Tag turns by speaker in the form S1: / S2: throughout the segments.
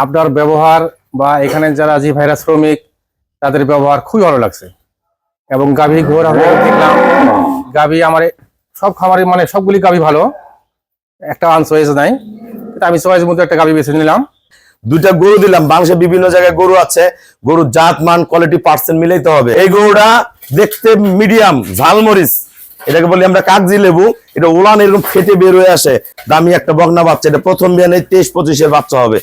S1: আপনার ব্যবহার বা এখানে যারা জি ভাইরা শ্রমিক তাদের ব্যবহার খুবই ভালো লাগছে। এবং গাভী ঘোড়া দেখলাম, গাভী আমার সব খামারে মানে সবগুলি গাভী ভালো, একটা আনচয়েস নাই, আমি চয়েসের মধ্যে একটা গাভী বেছে নিলাম।
S2: দুইটা গরু দিলাম। বাংলাদেশের বিভিন্ন জায়গায় গরু আছে, গরুর জাত মান কোয়ালিটি পার্সেন্ট মিলাইতে হবে। এই গরুটা দেখতে মিডিয়াম ঝালমরিচ, এটাকে বলি আমরা কাগজি লেবু। এটা উলান এরকম ফেটে বের হয়ে আসে, দামি একটা বকনা বাচ্চা। এটা প্রথম বিয়ানে 23-25 বাচ্চা হবে।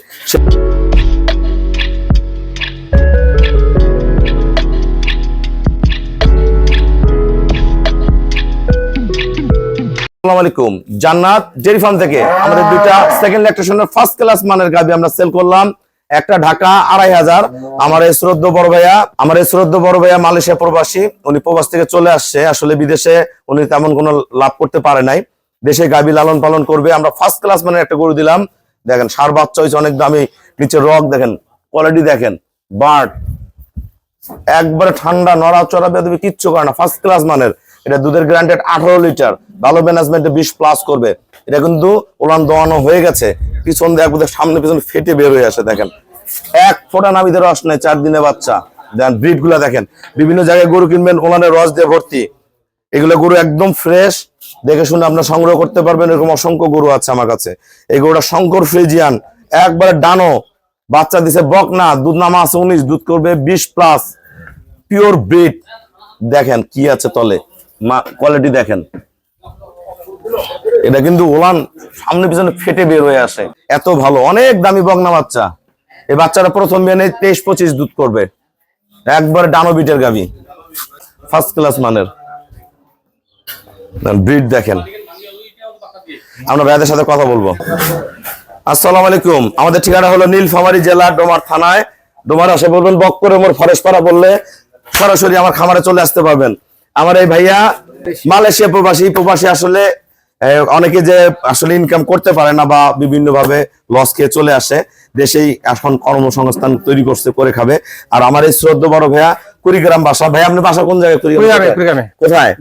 S2: আসসালামু আলাইকুম, জান্নাত ডেইরি ফার্ম থেকে আমাদের দুইটা সেকেন্ড ল্যাকটেশনের ফার্স্ট ক্লাস মানের গাভী আমরা সেল করলাম। একটা ঢাকা 2500। আমার এই শ্রদ্ধেয় বড় ভাইয়া মালয়েশিয়া প্রবাসী, উনি প্রবাস থেকে চলে আসছে। আসলে বিদেশে উনি তেমন কোনো লাভ করতে পারে নাই, দেশে গাভী লালন পালন করবে। আমরা ফার্স্ট ক্লাস মানের একটা গরু দিলাম। দেখেন সার বাচ্চা হয়েছে অনেক দামি, নিচে রক দেখেন, কোয়ালিটি দেখেন, বার্ড একবারে ঠান্ডা, নড়াচড়া বেদবি কিচ্ছু করে না, ফার্স্ট ক্লাস মানের। এটা দুধের গ্যারান্টেড 18 লিটার, ভালো ম্যানেজমেন্টে 20+ করবে। এটা কিন্তু ওলান দোয়ানো হয়ে গেছে, পিছন দিয়ে একবার সামনে পিছনে ফেটে বের হয়ে আসে। দেখেন এক ফোঁটা নাভিতে রস নেই, 4 দিনের বাচ্চা। দেখেন ব্রিড গুলা দেখেন, বিভিন্ন জায়গায় গরু কিনবেন ওলানের রস দিয়ে ভর্তি, এগুলো গরু একদম ফ্রেশ, দেখে শুনে আপনার সংগ্রহ করতে পারবেন। এরকম অসংখ্য গরু আছে আমার কাছে। এই গরুটা শঙ্কর ফ্রিজিয়ান, একবারে ডানো, বাচ্চা দিছে বকনা, দুধ নামা আছে 19, দুধ করবে 20+, পিওর ব্রিড। দেখেন কি আছে তলে, কোয়ালিটি দেখেন। এটা কিন্তু ওলান সামনে পিছনে ফেটে বের হয়ে আসে, এত ভালো, অনেক দামি বকনা বাচ্চা। এই বাচ্চাটা প্রথম বিয়ানে 23-25 দুধ করবে, একবারে ডানো বিটের গাভী, ফার্স্ট ক্লাস মানের ব্রিড। দেখেন আমরা ভাইদের সাথে কথা বলবো। আসসালামু আলাইকুম, আমাদের ঠিকানা হলো নীলফামারী জেলা ডোমার থানায়। ডোমার আসে বলবেন বক্করে মোর ফরেশপাড়া বললে সরাসরি আমার খামারে চলে আসতে পারবেন। আমার এই ভাইয়া মালয়েশিয়া প্রবাসী আসলে অনেকে যে আসলে ইনকাম করতে পারে না বা বিভিন্ন ভাবে লস খেয়ে চলে আসে, দেশেই এখন কর্মসংস্থান তৈরি করছে, করে খাবে। আর আমার এই শ্রদ্ধেয় বড় ভাইয়া কুড়িগ্রাম বাসা। ভাই আপনার বাসা কোন জায়গায়? কোথায়?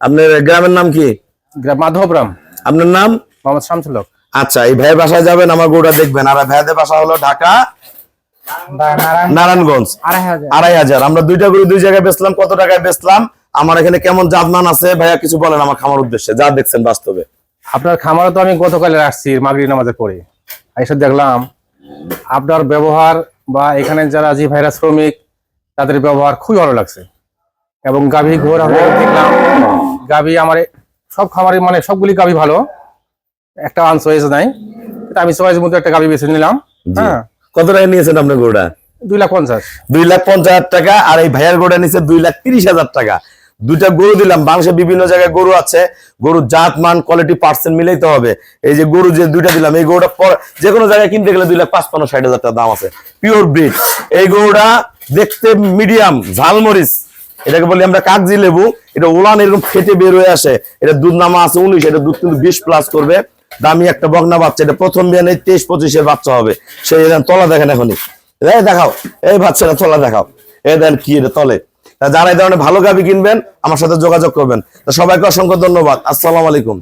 S2: আপনার গ্রামের নাম কি?
S1: মাধবরাম।
S2: আপনার নাম?
S1: মোহাম্মদ শামসুল হক।
S2: আচ্ছা, এই ভাইয়ের বাসায় যাবেন, আমার গরুটা দেখবেন। আর ভাইয়াদের বাসা হলো ঢাকা নারায়ণগঞ্জ 2500। আমরা দুইটা গরু দুই জায়গায় বেচলাম। কত টাকায় বেচলাম, আমার এখানে কেমন জাতমান আছে ভাইয়া কিছু বলেন আমার খামার উদ্দেশ্যে, যা দেখছেন বাস্তবে।
S1: আপনার খামারে তো আমি গতকালে আসছি মাগরিব নামাজের পরে, এসে দেখলাম আপনার ব্যবহার বা এখানে যারা জি ভাইরা শ্রমিক তাদের ব্যবহার খুবই ভালো লাগছে। এবং গাভী ঘোড়া দেখলাম, গাভী আমার সব খামারে মানে সবগুলি গাভী ভালো, একটা আনচয়েস নাই, আমি চয়েসের মধ্যে একটা গাভী বেছে নিলাম। হ্যাঁ, কত টাকা নিয়েছেন আপনার গরুটা? 2,50,000।
S2: 2,50,000 টাকা। আর এই ভাইয়ার গরুটা নিচ্ছে 2,30,000 টাকা। দুইটা গরু দিলাম। বাংলাদেশের বিভিন্ন জায়গায় গরু আছে, গরুর জাত মান কোয়ালিটি পার্সেন্ট মিলাইতে হবে। এই যে গরু যে দুইটা দিলাম, এই গরুটা যে কোনো জায়গায় কিনতে গেলে 2,55,000-60,000 টাকা দাম আছে, পিওর ব্রিড। এই গরুটা দেখতে মিডিয়াম ঝালমরিচ, এটাকে বলি আমরা কাগজি লেবু। এটা উলান এরকম ফেটে বের হয়ে আসে, এটা দুধ নামা আছে 19, এটা দুধ কিন্তু 20+ করবে, দামি একটা বকনা বাচ্চা। এটা প্রথম বিয়ানে 23-25 বাচ্চা হবে। সেই তলা দেখেন এখনই, দেখাও এই বাচ্চাটা তলা দেখাও, এই দেন কি এটা তলে। যারা এই ধরনের ভালো গাভী কিনবেন আমার সাথে যোগাযোগ করবেন। সবাইকে অসংখ্য ধন্যবাদ। আসসালামু আলাইকুম।